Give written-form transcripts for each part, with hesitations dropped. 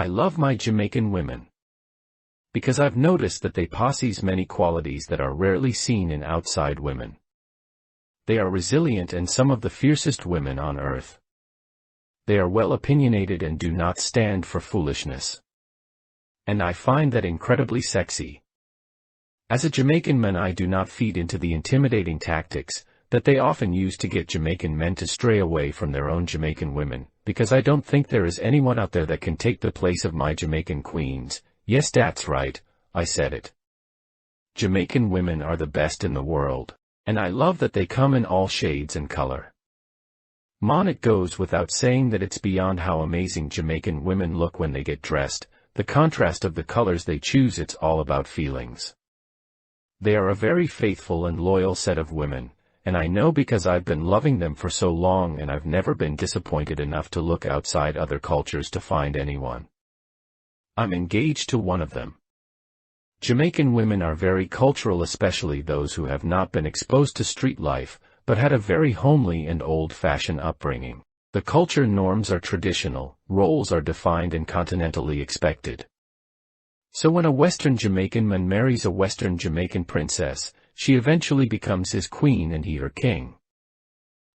I love my Jamaican women, because I've noticed that they possess many qualities that are rarely seen in outside women. They are resilient and some of the fiercest women on earth. They are well opinionated and do not stand for foolishness. And I find that incredibly sexy. As a Jamaican man, I do not feed into the intimidating tactics that they often use to get Jamaican men to stray away from their own Jamaican women, because I don't think there is anyone out there that can take the place of my Jamaican queens. Yes, that's right, I said it. Jamaican women are the best in the world, and I love that they come in all shades and color. It goes without saying that it's beyond how amazing Jamaican women look when they get dressed, the contrast of the colors they choose. It's all about feelings. They are a very faithful and loyal set of women, and I know because I've been loving them for so long, and I've never been disappointed enough to look outside other cultures to find anyone. I'm engaged to one of them. Jamaican women are very cultural, especially those who have not been exposed to street life, but had a very homely and old-fashioned upbringing. The culture norms are traditional, roles are defined and continentally expected. So when a Western Jamaican man marries a Western Jamaican princess, she eventually becomes his queen and he her king.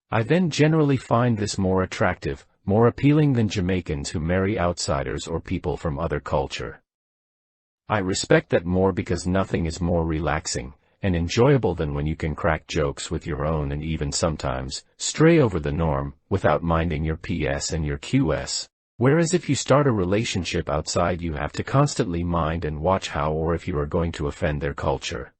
I then generally find this more attractive, more appealing than Jamaicans who marry outsiders or people from other culture. I respect that more because nothing is more relaxing and enjoyable than when you can crack jokes with your own and even sometimes stray over the norm without minding your PS and your QS. Whereas if you start a relationship outside, you have to constantly mind and watch how or if you are going to offend their culture.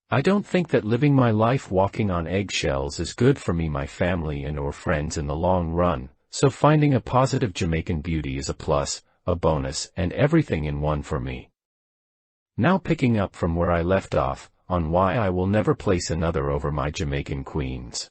I don't think that living my life walking on eggshells is good for me, my family and or friends in the long run, so finding a positive Jamaican beauty is a plus, a bonus, and everything in one for me. Now picking up from where I left off, on why I will never place another over my Jamaican queens.